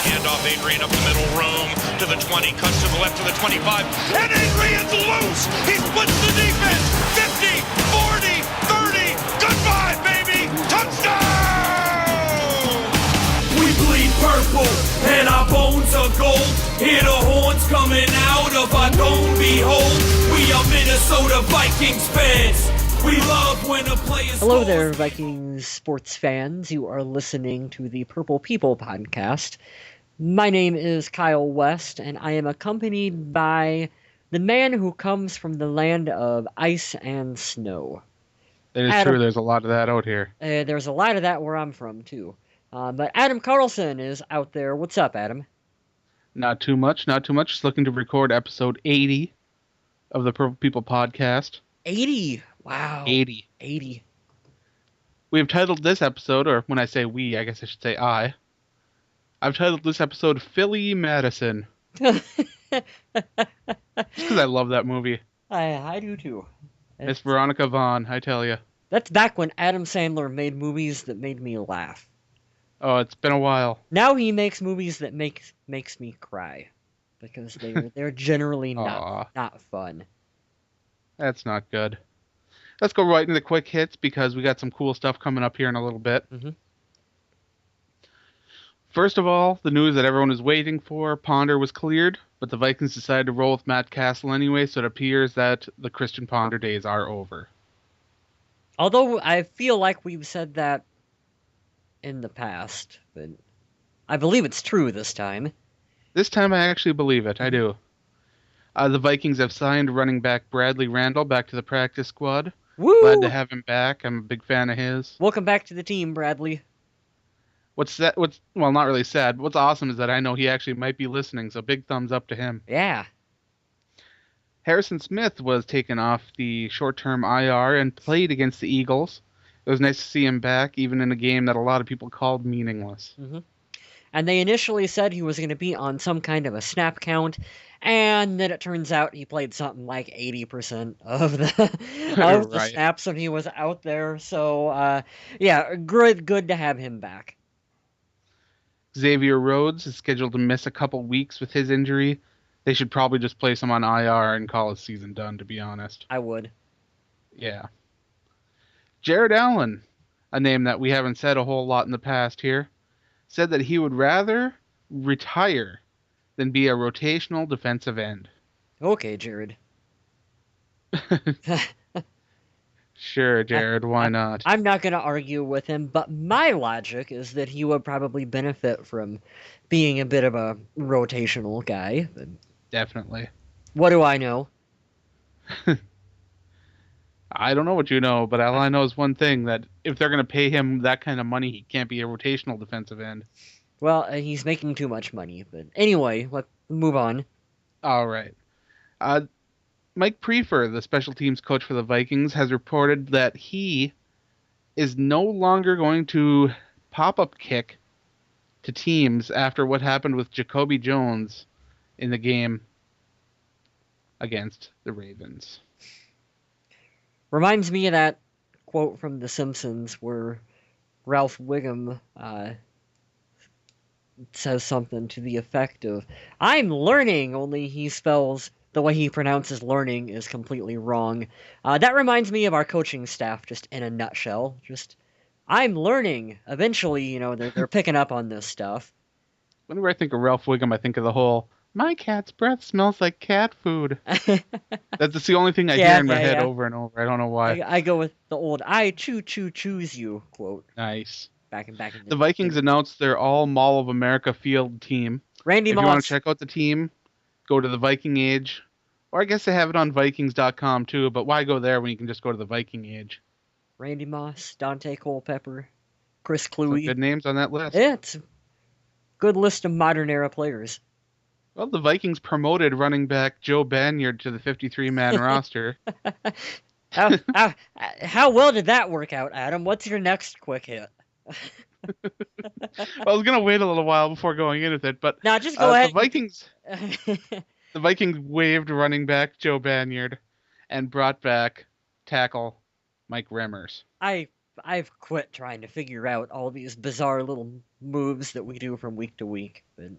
Handoff, Adrian up the middle, room to the 20, cuts to the left to the 25, and Adrian's loose! He splits the defense! 50, 40, 30, goodbye, baby! Touchdown! We bleed purple, and our bones are gold. Hear the horns coming out of our dome, behold. We are Minnesota Vikings fans. We love when a player's Hello there, Vikings sports fans. You are listening to the Purple People podcast. My name is Kyle West, and I am accompanied by the man who comes from the land of ice and snow. It is Adam, true, there's a lot of that out here. There's a lot of that where I'm from, too. But Adam Carlson is out there. What's up, Adam? Not too much. Just looking to record episode 80 of the Purple People podcast. 80! Wow. 80. We have titled this episode, or when I say we, I guess I should say I've titled this episode Philly Madison. Just because I love that movie. I do too. Miss Veronica Vaughn, I tell you. That's back when Adam Sandler made movies that made me laugh. Oh, it's been a while. Now he makes movies that makes me cry. Because they're generally not fun. That's not good. Let's go right into the quick hits because we got some cool stuff coming up here in a little bit. Mm-hmm. First of all, the news that everyone is waiting for, Ponder was cleared, but the Vikings decided to roll with Matt Cassel anyway, so it appears that the Christian Ponder days are over. Although I feel like we've said that in the past, but I believe it's true this time. This time I actually believe it, I do. The Vikings have signed running back Bradley Randall back to the practice squad. Woo! Glad to have him back. I'm a big fan of his. Welcome back to the team, Bradley. Well, not really sad, but what's awesome is that I know he actually might be listening, so big thumbs up to him. Yeah. Harrison Smith was taken off the short-term IR and played against the Eagles. It was nice to see him back, even in a game that a lot of people called meaningless. Mm-hmm. And they initially said he was going to be on some kind of a snap count, and then it turns out he played something like 80% of the Right. snaps when he was out there. So, yeah, good to have him back. Xavier Rhodes is scheduled to miss a couple weeks with his injury. They should probably just place him on IR and call his season done, to be honest. I would. Yeah. Jared Allen, a name that we haven't said a whole lot in the past here, said that he would rather retire than be a rotational defensive end. Okay, Jared. Sure, Jared, why not? I'm not going to argue with him, but my logic is that he would probably benefit from being a bit of a rotational guy. But Definitely. what do I know? I don't know what you know, but all I know is one thing, that if they're going to pay him that kind of money, he can't be a rotational defensive end. Well, he's making too much money. But anyway, let's move on. All right. Mike Prefer, the special teams coach for the Vikings, has reported that he is no longer going to pop-up kick to teams after what happened with Jacoby Jones in the game against the Ravens. Reminds me of that quote from The Simpsons where Ralph Wiggum says something to the effect of, "I'm learning," only he spells the way he pronounces learning is completely wrong. That reminds me of our coaching staff, just in a nutshell. Just, I'm learning. Eventually, they're picking up on this stuff. Whenever I think of Ralph Wiggum, I think of the whole, "My cat's breath smells like cat food." That's the only thing I hear in my head over and over. I don't know why. I go with the old "I choose you" quote. Nice. Back in the Vikings announced their all Mall of America field team. Randy Moss. If you want to check out the team, go to the Viking Age. Or I guess they have it on Vikings.com too, but why go there when you can just go to the Viking Age? Randy Moss, Dante Culpepper, Chris Cluey. Some good names on that list. Yeah, it's a good list of modern era players. Well, the Vikings promoted running back Joe Banyard to the 53-man roster. How well did that work out, Adam? What's your next quick hit? I was going to wait a little while before going in with it, but no, just go ahead. The Vikings waived running back Joe Banyard and brought back tackle Mike Remmers. I I've quit trying to figure out all these bizarre little moves that we do from week to week. But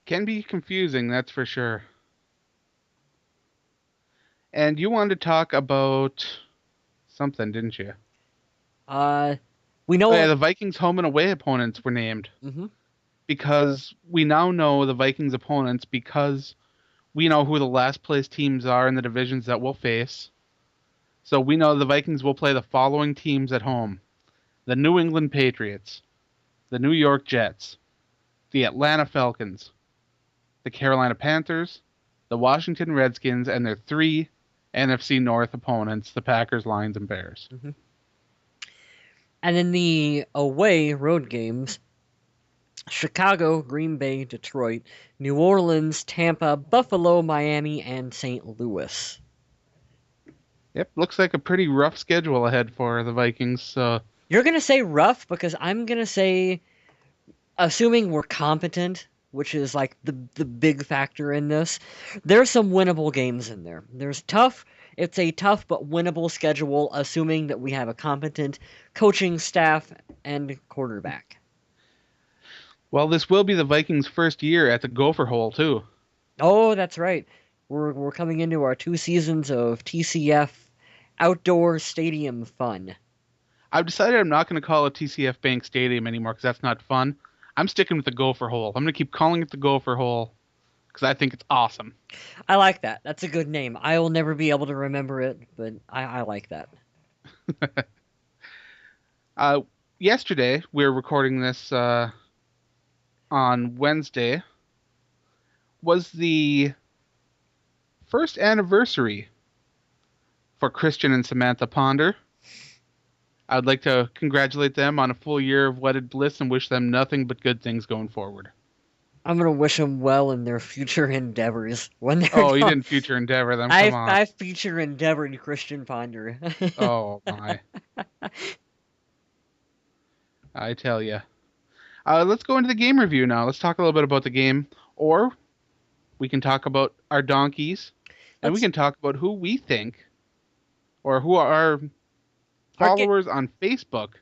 Can be confusing, that's for sure. And you wanted to talk about something, didn't you? we know. Oh, yeah, the Vikings' home and away opponents were named. Hmm. Because we now know the Vikings' opponents because we know who the last place teams are in the divisions that we'll face. So we know the Vikings will play the following teams at home: the New England Patriots, the New York Jets, the Atlanta Falcons, the Carolina Panthers, the Washington Redskins, and their 3 NFC North opponents, the Packers, Lions, and Bears. Hmm. And in the away road games, Chicago, Green Bay, Detroit, New Orleans, Tampa, Buffalo, Miami, and St. Louis. Yep, looks like a pretty rough schedule ahead for the Vikings. So You're going to say rough because I'm going to say, assuming we're competent, which is like the big factor in this, there's some winnable games in there. There's tough. It's a tough but winnable schedule, assuming that we have a competent coaching staff and quarterback. well, this will be the Vikings' first year at the Gopher Hole, too. Oh, that's right. We're coming into our 2 seasons of TCF outdoor stadium fun. I've decided I'm not going to call it TCF Bank Stadium anymore because that's not fun. I'm sticking with the Gopher Hole. I'm going to keep calling it the Gopher Hole because I think it's awesome. I like that. That's a good name. I will never be able to remember it, but I like that. Yesterday, we were recording this on Wednesday, was the first anniversary for Christian and Samantha Ponder. I'd like to congratulate them on a full year of wedded bliss and wish them nothing but good things going forward. I'm gonna wish them well in their future endeavors when they're Oh, you done. didn't future endeavor them. Come on. I feature endeavored Christian Ponder. Oh, my. I tell you. Let's go into the game review now. Let's talk a little bit about the game. Or we can talk about our donkeys. And we can talk about who we think, or who our followers on Facebook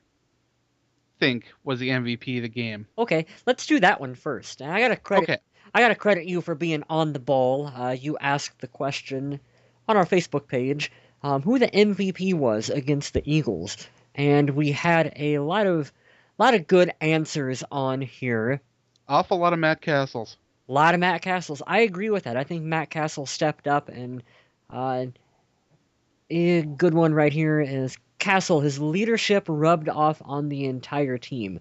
think was the MVP of the game. Okay, let's do that one first. And I gotta credit you for being on the ball. You asked the question on our Facebook page, who the MVP was against the Eagles, and we had a lot of good answers on here. Awful lot of Matt Cassels. A lot of Matt Cassels. I agree with that. I think Matt Cassel stepped up, and a good one right here is Cassel. His leadership rubbed off on the entire team.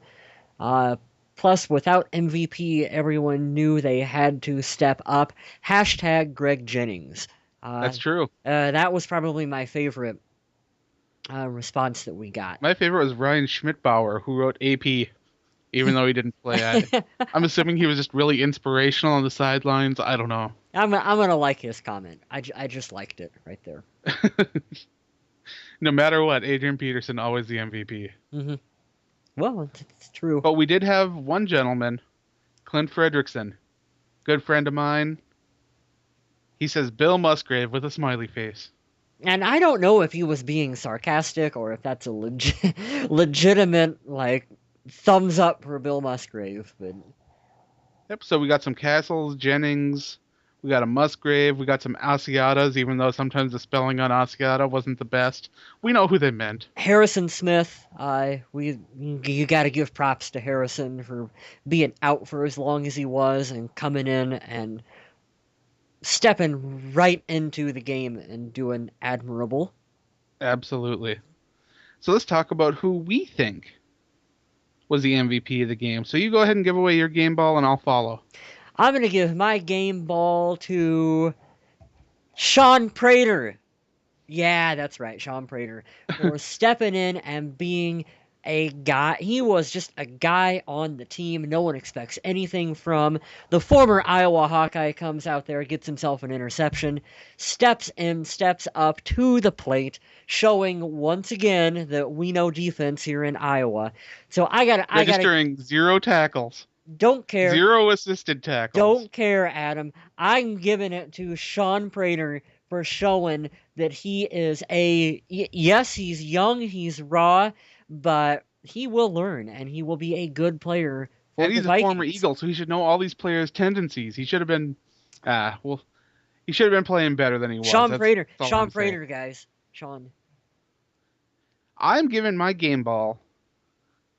Plus, without MVP, everyone knew they had to step up. # Greg Jennings. That's true. That was probably my favorite response that we got. My favorite was Ryan Schmidbauer, who wrote AP, even though he didn't play. I'm assuming he was just really inspirational on the sidelines. I don't know. I'm gonna like his comment. I just liked it right there. No matter what, Adrian Peterson always the MVP. Mm-hmm. Well, it's true. But we did have one gentleman, Clint Fredrickson, good friend of mine. He says Bill Musgrave with a smiley face. And I don't know if he was being sarcastic or if that's a legitimate like thumbs up for Bill Musgrave. But Yep. So we got some Cassels, Jennings. We got a Musgrave. We got some Asiatas, even though sometimes the spelling on Asiata wasn't the best. We know who they meant. Harrison Smith, you got to give props to Harrison for being out for as long as he was and coming in and stepping right into the game and doing admirable. Absolutely. So let's talk about who we think was the MVP of the game. So you go ahead and give away your game ball, and I'll follow. I'm going to give my game ball to Sean Prater. Yeah, that's right, Sean Prater. For stepping in and being a guy. He was just a guy on the team no one expects anything from. The former Iowa Hawkeye comes out there, gets himself an interception, steps in, steps up to the plate, showing once again that we know defense here in Iowa. So registering 0 tackles. Don't care. 0 assisted tackles. Don't care, Adam. I'm giving it to Sean Prater for showing that he is yes, he's young, he's raw, but he will learn and he will be a good player for And the he's a former Vikings. Eagle, so he should know all these players' tendencies. He should have been, he should have been playing better than he was. Sean That's Prater, all Sean I'm saying. Prater, guys, Sean. I'm giving my game ball.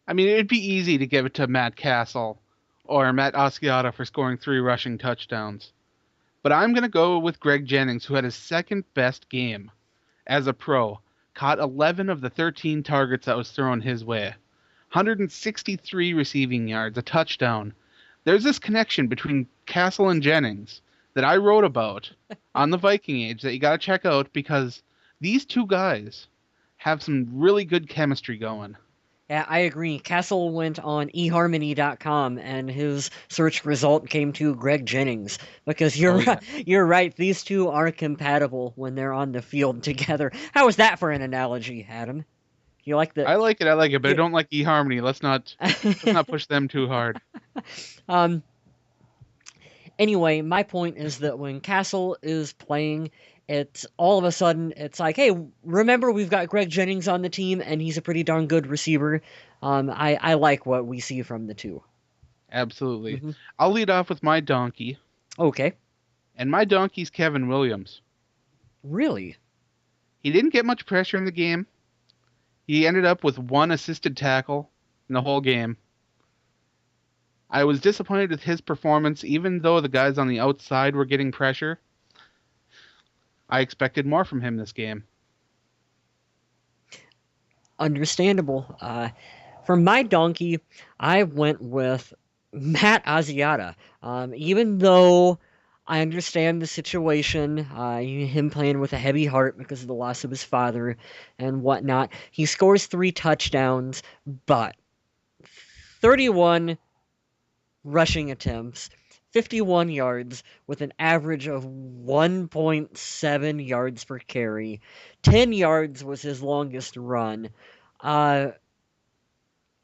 I mean, it'd be easy to give it to Matt Cassel or Matt Asiata for scoring 3 rushing touchdowns. But I'm going to go with Greg Jennings, who had his second best game as a pro. Caught 11 of the 13 targets that was thrown his way. 163 receiving yards, a touchdown. There's this connection between Cassel and Jennings that I wrote about on the Viking Age that you got to check out because these two guys have some really good chemistry going. Yeah, I agree. Cassel went on eharmony.com and his search result came to Greg Jennings because you're right. These two are compatible when they're on the field together. How was that for an analogy, Adam? You like the? I like it, but I don't like eHarmony. Let's not push them too hard. Anyway, my point is that when Cassel is playing, it's all of a sudden it's like, hey, remember we've got Greg Jennings on the team and he's a pretty darn good receiver. I like what we see from the two. Absolutely. Mm-hmm. I'll lead off with my donkey. Okay. And my donkey's Kevin Williams. Really? He didn't get much pressure in the game. He ended up with 1 assisted tackle in the whole game. I was disappointed with his performance, even though the guys on the outside were getting pressure. I expected more from him this game. Understandable. For my donkey, I went with Matt Asiata. Even though I understand the situation, him playing with a heavy heart because of the loss of his father and whatnot, he scores 3 touchdowns, but 31 rushing attempts, 51 yards with an average of 1.7 yards per carry. 10 yards was his longest run.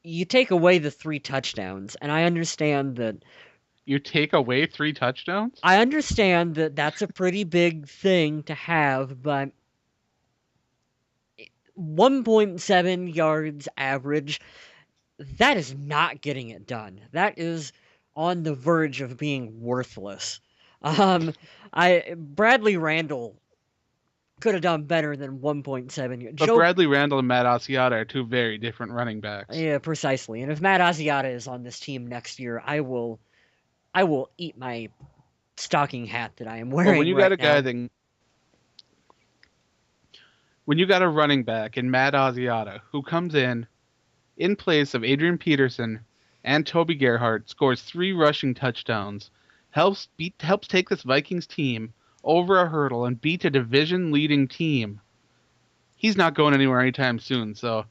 You take away the 3 touchdowns, and I understand that. You take away 3 touchdowns? I understand that that's a pretty big thing to have, but 1.7 yards average, that is not getting it done. That is on the verge of being worthless. Bradley Randall could have done better than 1.7. But Bradley Randall and Matt Asiata are 2 very different running backs. Yeah, precisely. And if Matt Asiata is on this team next year, I will eat my stocking hat that I am wearing. Well, when you got a guy that, when you got a running back in Matt Asiata who comes in place of Adrian Peterson and Toby Gerhart, scores 3 rushing touchdowns, helps take this Vikings team over a hurdle and beat a division-leading team. He's not going anywhere anytime soon, so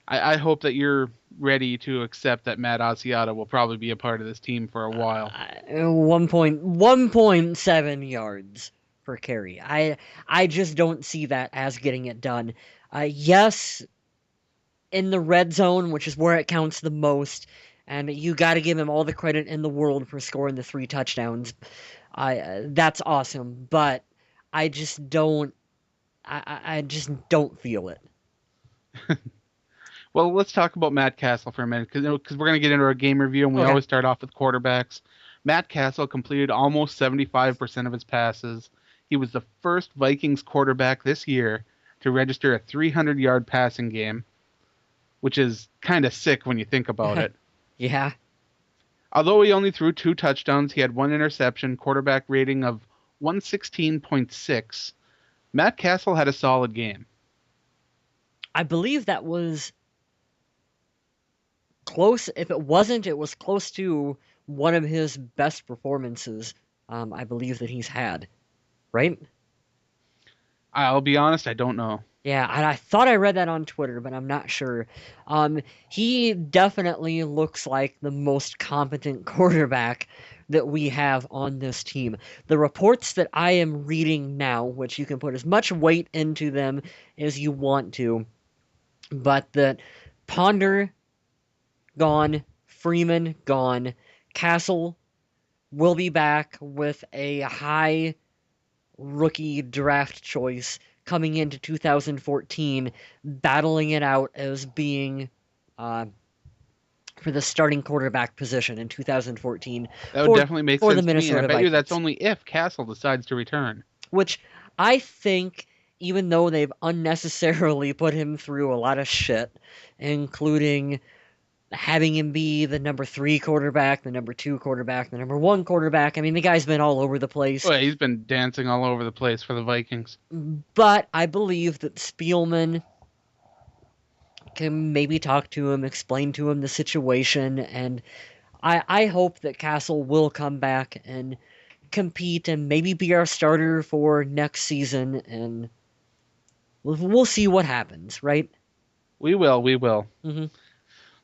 I hope that you're ready to accept that Matt Asiata will probably be a part of this team for a while. 1.7 yards per carry. I just don't see that as getting it done. Yes, in the red zone, which is where it counts the most, and you got to give him all the credit in the world for scoring the 3 touchdowns. That's awesome, but I just don't. I just don't feel it. Well, let's talk about Matt Cassel for a minute, because we're going to get into our game review, and we always start off with quarterbacks. Matt Cassel completed almost 75% of his passes. He was the first Vikings quarterback this year to register a 300-yard passing game, which is kind of sick when you think about it. Yeah. Although he only threw 2 touchdowns, he had 1 interception, quarterback rating of 116.6. Matt Cassel had a solid game. I believe that was close. If it wasn't, it was close to one of his best performances, I believe, that he's had. Right? I'll be honest, I don't know. Yeah, and I thought I read that on Twitter, but I'm not sure. He definitely looks like the most competent quarterback that we have on this team. The reports that I am reading now, which you can put as much weight into them as you want to, but that Ponder gone, Freeman gone, Cassel will be back with a high rookie draft choice coming into 2014, battling it out as being for the starting quarterback position in 2014 That would definitely make for the sense to me, and I Minnesota bet you that's Vikings. only if Cassel decides to return. Which I think, even though they've unnecessarily put him through a lot of shit, including having him be the number 3 quarterback, the number 2 quarterback, the number 1 quarterback. I mean, the guy's been all over the place. Well, he's been dancing all over the place for the Vikings. But I believe that Spielman can maybe talk to him, explain to him the situation, and I hope that Cassel will come back and compete and maybe be our starter for next season, and we'll see what happens, right? We will. Mm-hmm.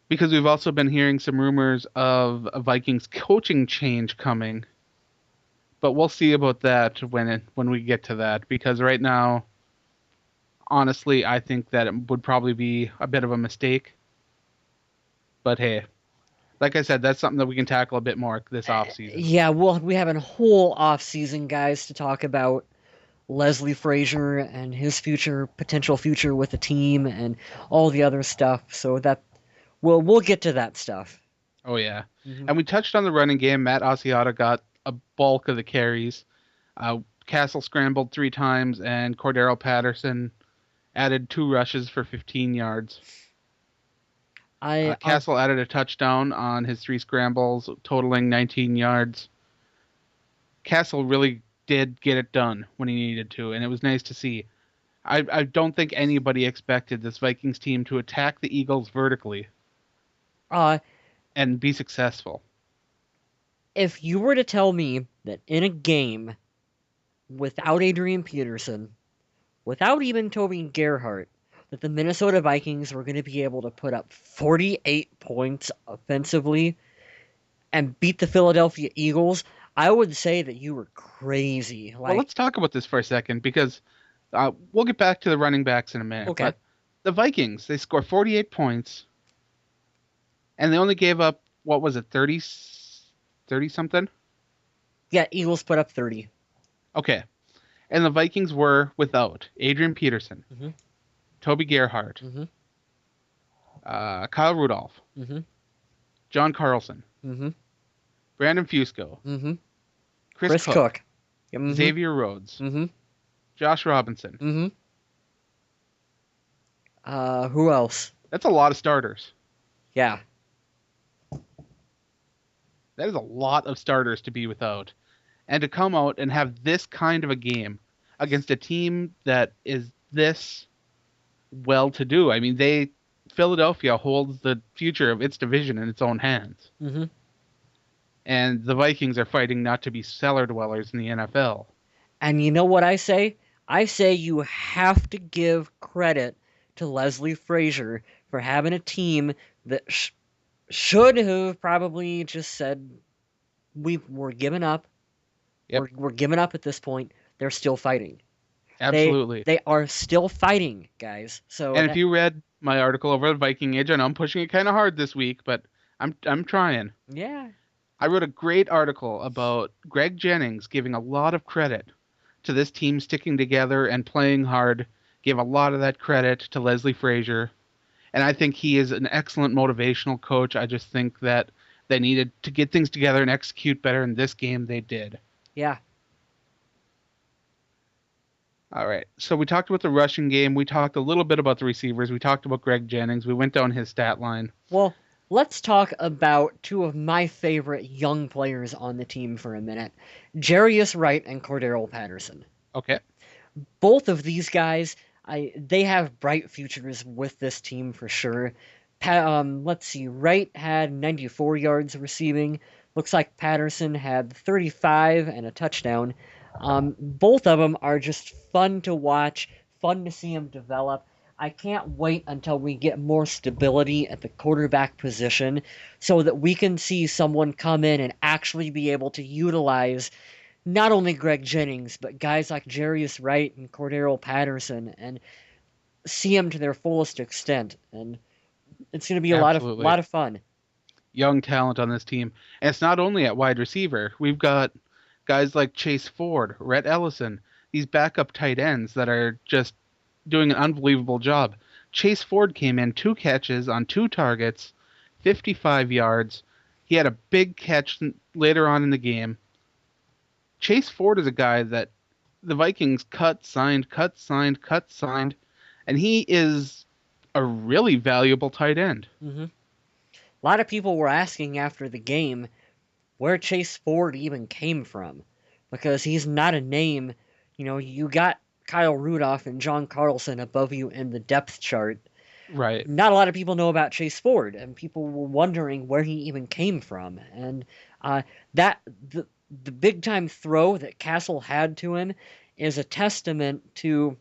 Because we've also been hearing some rumors of a Vikings coaching change coming. But we'll see about that when we get to that. Because right now, honestly, I think that it would probably be a bit of a mistake. But hey, like I said, that's something that we can tackle a bit more this offseason. Yeah, we have a whole offseason, guys, to talk about Leslie Frazier and his potential future with the team and all the other stuff. So that we'll get to that stuff. Oh, yeah. Mm-hmm. And we touched on the running game. Matt Asiata got a bulk of the carries. Cassel scrambled 3 times, and Cordarrelle Patterson added 2 rushes for 15 yards. Cassel added a touchdown on his 3 scrambles, totaling 19 yards. Cassel really did get it done when he needed to, and it was nice to see. I don't think anybody expected this Vikings team to attack the Eagles vertically and be successful. If you were to tell me that in a game without Adrian Peterson, without even Toby Gerhart, that the Minnesota Vikings were going to be able to put up 48 points offensively and beat the Philadelphia Eagles, I would say that you were crazy. Well, let's talk about this for a second, because we'll get back to the running backs in a minute. Okay. But the Vikings, they scored 48 points, and they only gave up, what was it, 30-something? Yeah, Eagles put up 30. Okay. And the Vikings were without Adrian Peterson, Mm-hmm. Toby Gerhart, Mm-hmm. Kyle Rudolph, Mm-hmm. John Carlson, Mm-hmm. Brandon Fusco, Mm-hmm. Chris Cook. Mm-hmm. Xavier Rhodes, Mm-hmm. Josh Robinson. Mm-hmm. Who else? That's a lot of starters. Yeah. That is a lot of starters to be without. And to come out and have this kind of a game against a team that is this well-to-do. I mean, Philadelphia holds the future of its division in its own hands. Mm-hmm. And the Vikings are fighting not to be cellar dwellers in the NFL. And you know what I say? I say you have to give credit to Leslie Frazier for having a team that should have probably just said, we're giving up. Yep. We're giving up at this point. They're still fighting. Absolutely. They are still fighting, guys. So if you read my article over at Viking Age, I know I'm pushing it kind of hard this week, but I'm trying. Yeah. I wrote a great article about Greg Jennings giving a lot of credit to this team sticking together and playing hard. Gave a lot of that credit to Leslie Frazier. And I think he is an excellent motivational coach. I just think that they needed to get things together and execute better in this game. They did. Yeah. All right. So we talked about the rushing game. We talked a little bit about the receivers. We talked about Greg Jennings. We went down his stat line. Well, let's talk about 2 of my favorite young players on the team for a minute. Jarius Wright and Cordarrelle Patterson. Okay. Both of these guys, they have bright futures with this team for sure. Let's see. Wright had 94 yards receiving. Looks like Patterson had 35 and a touchdown. Both of them are just fun to watch, fun to see them develop. I can't wait until we get more stability at the quarterback position so that we can see someone come in and actually be able to utilize not only Greg Jennings, but guys like Jarius Wright and Cordarrelle Patterson and see them to their fullest extent. And it's going to be a lot of fun. Young talent on this team. And it's not only at wide receiver. We've got guys like Chase Ford, Rhett Ellison. these backup tight ends that are just doing an unbelievable job. Chase Ford came in 2 catches on 2 targets, 55 yards. He had a big catch later on in the game. Chase Ford is a guy that the Vikings cut, signed, and he is a really valuable tight end. A lot of people were asking after the game where Chase Ford even came from, because he's not a name. You got Kyle Rudolph and John Carlson above you in the depth chart. Right. Not a lot of people know about Chase Ford, and people were wondering where he even came from. And the big time throw that Cassel had to him is a testament to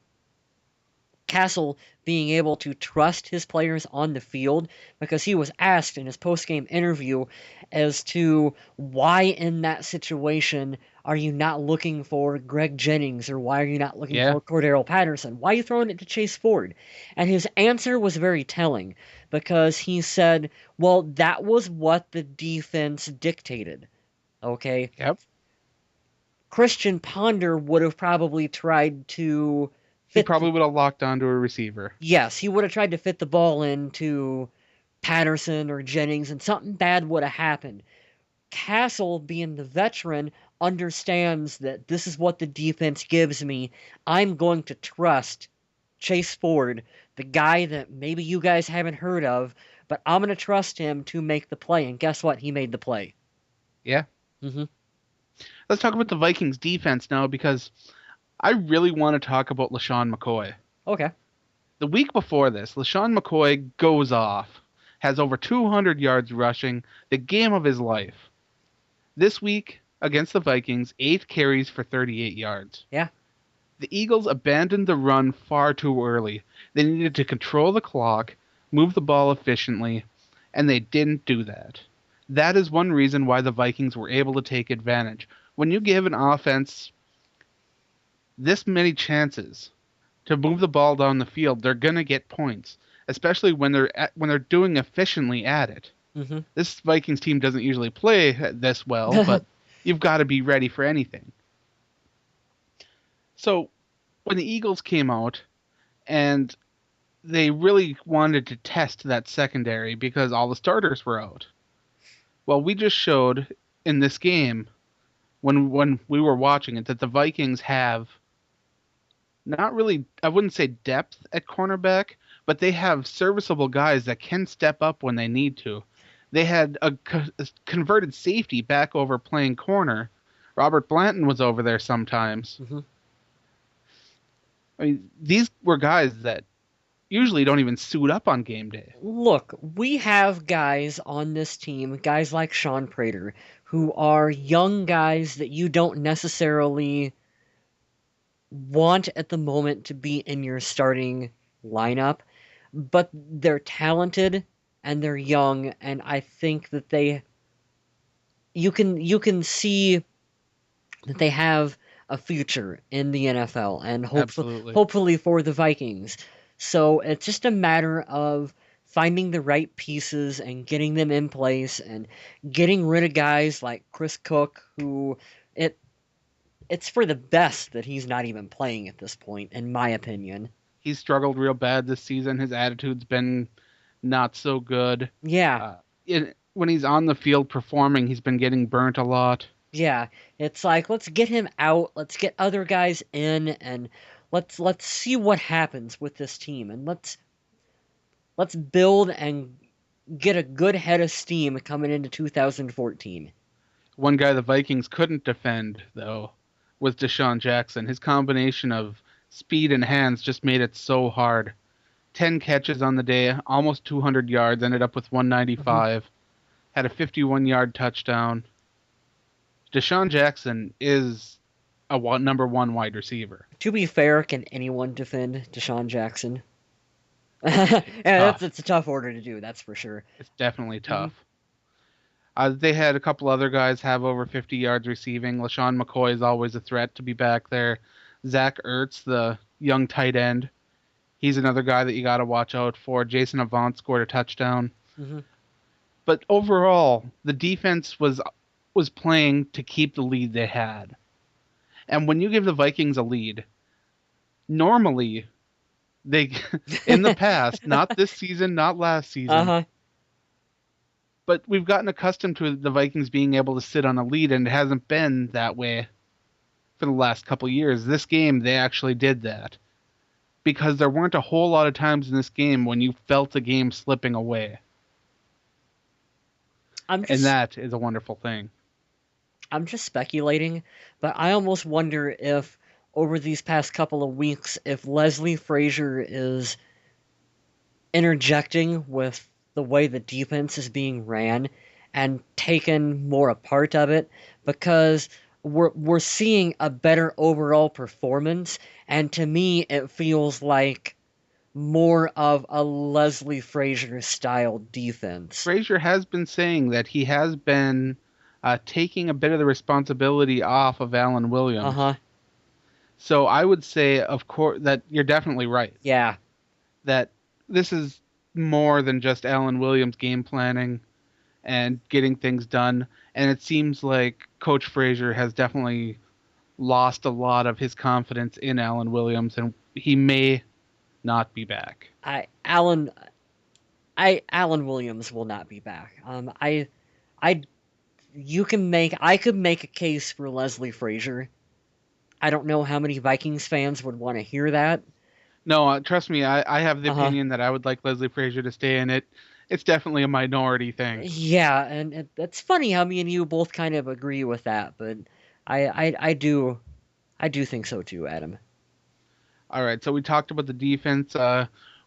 Cassel being able to trust his players on the field, because he was asked in his post-game interview as to why in that situation are you not looking for Greg Jennings, or why are you not looking for Cordarrelle Patterson? Why are you throwing it to Chase Ford? And his answer was very telling, because he said, well, that was what the defense dictated. Okay? Yep. Christian Ponder would have probably tried to He probably would have locked onto a receiver. Yes, he would have tried to fit the ball into Patterson or Jennings, and something bad would have happened. Cassel, being the veteran, understands that this is what the defense gives me. I'm going to trust Chase Ford, the guy that maybe you guys haven't heard of, but I'm going to trust him to make the play. And guess what? He made the play. Yeah. Mm-hmm. Let's talk about the Vikings defense now, because I really want to talk about LaShawn McCoy. Okay. The week before this, LaShawn McCoy goes off, has over 200 yards rushing, the game of his life. This week, against the Vikings, 8 carries for 38 yards. Yeah. The Eagles abandoned the run far too early. They needed to control the clock, move the ball efficiently, and they didn't do that. That is one reason why the Vikings were able to take advantage. When you give an offense this many chances to move the ball down the field, they're going to get points, especially when they're doing efficiently at it. Mm-hmm. This Vikings team doesn't usually play this well, but you've got to be ready for anything. So when the Eagles came out and they really wanted to test that secondary because all the starters were out. Well, we just showed in this game when we were watching it that the Vikings have not really, I wouldn't say depth at cornerback, but they have serviceable guys that can step up when they need to. They had a converted safety back over playing corner. Robert Blanton was over there sometimes. Mm-hmm. I mean, these were guys that usually don't even suit up on game day. Look, we have guys on this team, guys like Sean Prater, who are young guys that you don't necessarily want at the moment to be in your starting lineup, but they're talented and they're young, and I think that you can see that they have a future in the NFL, and hopefully for the Vikings. So it's just a matter of finding the right pieces and getting them in place and getting rid of guys like Chris Cook, who it's for the best that he's not even playing at this point, in my opinion. He's struggled real bad this season. His attitude's been not so good. Yeah. When he's on the field performing, he's been getting burnt a lot. Yeah, it's like, let's get him out, let's get other guys in, and let's see what happens with this team, and let's build and get a good head of steam coming into 2014. One guy the Vikings couldn't defend, though, was Deshaun Jackson. His combination of speed and hands just made it so hard. 10 catches on the day, almost 200 yards, ended up with 195, had a 51-yard touchdown. Deshaun Jackson is a number 1 wide receiver. To be fair, can anyone defend Deshaun Jackson? It's a tough order to do, that's for sure. It's definitely tough. They had a couple other guys have over 50 yards receiving. LaShawn McCoy is always a threat to be back there. Zach Ertz, the young tight end, he's another guy that you got to watch out for. Jason Avant scored a touchdown. Mm-hmm. But overall, the defense was playing to keep the lead they had. And when you give the Vikings a lead, normally they, in the past, not this season, not last season, Uh-huh. but we've gotten accustomed to the Vikings being able to sit on a lead, and it hasn't been that way for the last couple years. This game, they actually did that because there weren't a whole lot of times in this game when you felt the game slipping away. And that is a wonderful thing. I'm just speculating, but I almost wonder if over these past couple of weeks, if Leslie Frazier is interjecting with the way the defense is being ran and taken more a part of it, because we're seeing a better overall performance, and to me it feels like more of a Leslie Frazier style defense. Frazier has been saying that he has been taking a bit of the responsibility off of Alan Williams. Uh-huh. So I would say, of course, that you're definitely right. Yeah. That this is more than just Alan Williams game planning and getting things done. And it seems like Coach Frazier has definitely lost a lot of his confidence in Alan Williams, and he may not be back. Alan Williams will not be back. I could make a case for Leslie Frazier. I don't know how many Vikings fans would want to hear that. No, trust me, I have the opinion that I would like Leslie Frazier to stay in it. It's definitely a minority thing. Yeah, and it's funny how me and you both kind of agree with that, but I do think so too, Adam. All right, so we talked about the defense.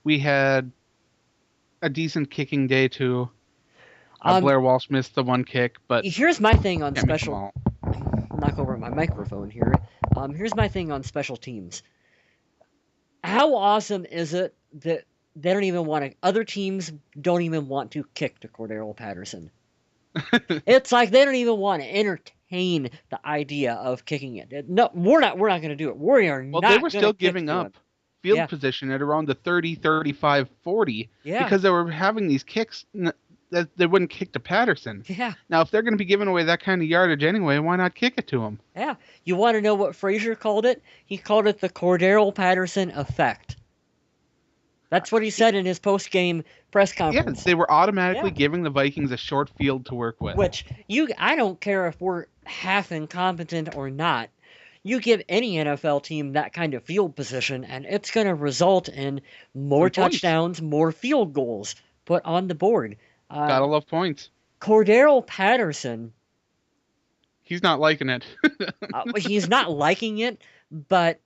We had a decent kicking day too. Blair Walsh missed the one kick, but here's my thing on special. Knock over my microphone here. Here's my thing on special teams. How awesome is it that they don't even want to? Other teams don't even want to kick to Cordarrelle Patterson. It's like they don't even want to entertain the idea of kicking it. No, we're not going to do it. We are not. Well, they were still giving up field position at around the 30, 35, 40 because they were having these kicks that they wouldn't kick to Patterson. Yeah. Now, if they're going to be giving away that kind of yardage anyway, why not kick it to him? Yeah. You want to know what Frazier called it? He called it the Cordarrelle Patterson effect. That's what he said in his post-game press conference. Yeah, they were automatically giving the Vikings a short field to work with. Which, I don't care if we're half incompetent or not. You give any NFL team that kind of field position, and it's going to result in more touchdowns, more field goals put on the board. Gotta love points. Cordarrelle Patterson. He's not liking it. He's not liking it, but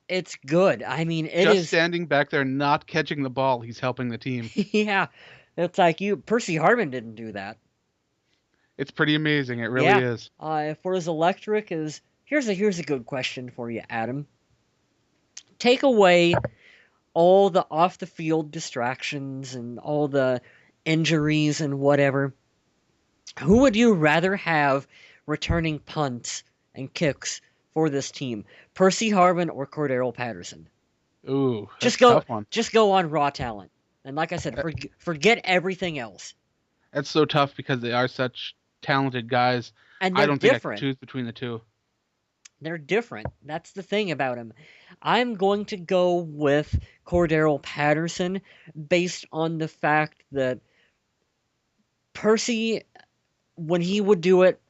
it's good. I mean, it is. Just standing back there not catching the ball, he's helping the team. Yeah. It's like Percy Harvin didn't do that. It's pretty amazing. It really is. For as electric as... Here's a good question for you, Adam. Take away all the off-the-field distractions and all the injuries and whatever. Who would you rather have returning punts and kicks for this team? Percy Harvin or Cordarrelle Patterson? Ooh, that's a tough one. Just go on raw talent. And like I said, forget everything else. That's so tough because they are such talented guys. And I don't think I can choose between the two. They're different. That's the thing about him. I'm going to go with Cordarrelle Patterson based on the fact that Percy, when he would do it,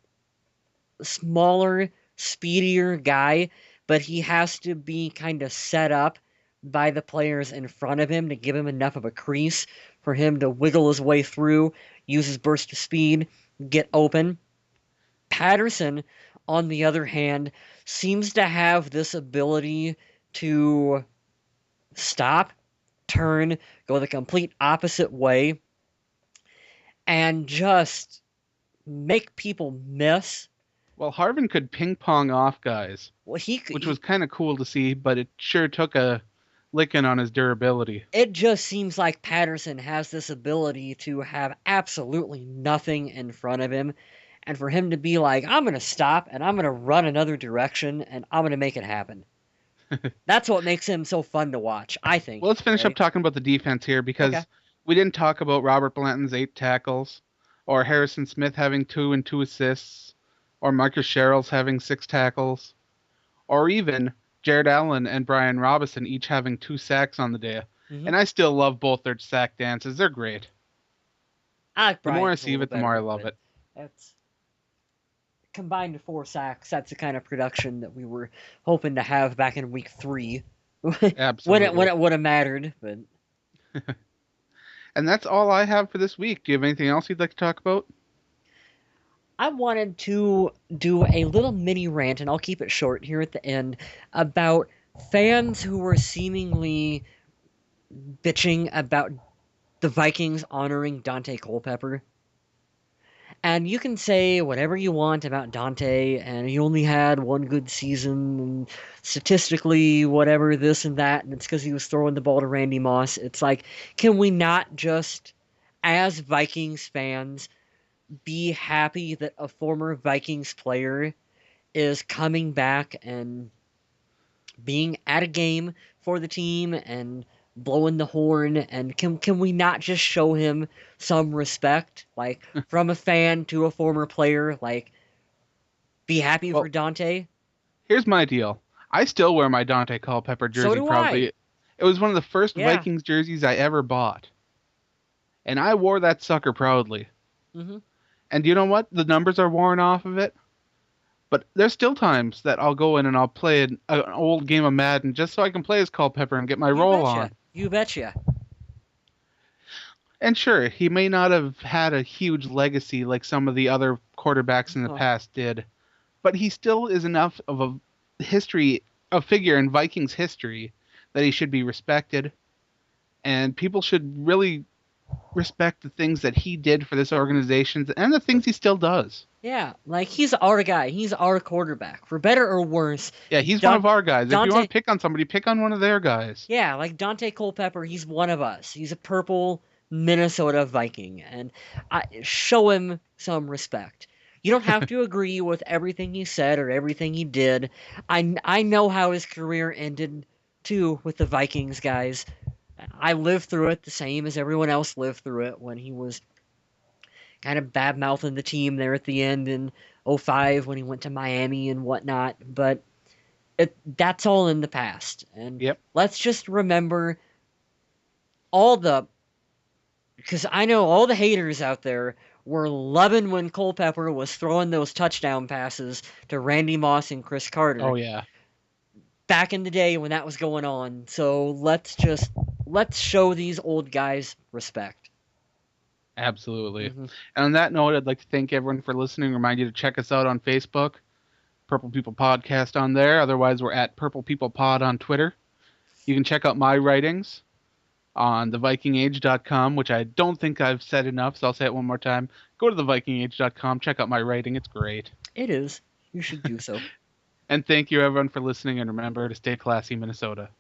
smaller, speedier guy, but he has to be kind of set up by the players in front of him to give him enough of a crease for him to wiggle his way through, use his burst of speed, get open. Patterson, on the other hand, seems to have this ability to stop, turn, go the complete opposite way, and just make people miss. Well, Harvin could ping pong off guys, which was kind of cool to see, but it sure took a licking on his durability. It just seems like Patterson has this ability to have absolutely nothing in front of him, and for him to be like, I'm going to stop, and I'm going to run another direction, and I'm going to make it happen. That's what makes him so fun to watch, I think. Well, let's finish up talking about the defense here, because we didn't talk about Robert Blanton's 8 tackles, or Harrison Smith having 2 and 2 assists, or Marcus Sherrill's having 6 tackles, or even Jared Allen and Brian Robinson each having 2 sacks on the day. Mm-hmm. And I still love both their sack dances. They're great. I like The more I Bryant's a see of little it, the more I better, love but it. That's combined 4 sacks. That's the kind of production that we were hoping to have back in week 3, Absolutely. when it would have mattered. But And that's all I have for this week. Do you have anything else you'd like to talk about? I wanted to do a little mini rant, and I'll keep it short here at the end, about fans who were seemingly bitching about the Vikings honoring Dante Culpepper. And you can say whatever you want about Dante, and he only had one good season, and statistically, whatever, this and that, and it's because he was throwing the ball to Randy Moss. It's like, can we not just, as Vikings fans, be happy that a former Vikings player is coming back and being at a game for the team and blowing the horn, and can we not just show him some respect, like from a fan to a former player, like be happy Well, for Dante? Here's my deal. I still wear my Dante Culpepper jersey So do proudly. I. It was one of the first Yeah. Vikings jerseys I ever bought. And I wore that sucker proudly. Mm-hmm. And you know what? The numbers are worn off of it. But there's still times that I'll go in and I'll play an old game of Madden just so I can play as Culpepper and get my roll on. You betcha. And sure, he may not have had a huge legacy like some of the other quarterbacks in the past did, but he still is enough of a figure in Vikings history that he should be respected, and people should really respect the things that he did for this organization and the things he still does. Yeah, like he's our guy. He's our quarterback, for better or worse. Yeah, he's one of our guys. If you Dante- want to pick on somebody, pick on one of their guys. Yeah, like Dante Culpepper, he's one of us. He's a purple Minnesota Viking, and show him some respect. You don't have to agree with everything he said or everything he did. I know how his career ended, too, with the Vikings, guys. I lived through it the same as everyone else lived through it when he was kind of bad-mouthing the team there at the end in 2005 when he went to Miami and whatnot. But that's all in the past. And let's just remember because I know all the haters out there were loving when Culpepper was throwing those touchdown passes to Randy Moss and Chris Carter. Oh, yeah. Back in the day when that was going on. So let's show these old guys respect. Absolutely. Mm-hmm. And on that note, I'd like to thank everyone for listening. Remind you to check us out on Facebook, Purple People Podcast on there. Otherwise, we're at Purple People Pod on Twitter. You can check out my writings on thevikingage.com, which I don't think I've said enough, so I'll say it one more time. Go to thevikingage.com, check out my writing. It's great. It is. You should do so. And thank you, everyone, for listening, and remember to stay classy, Minnesota.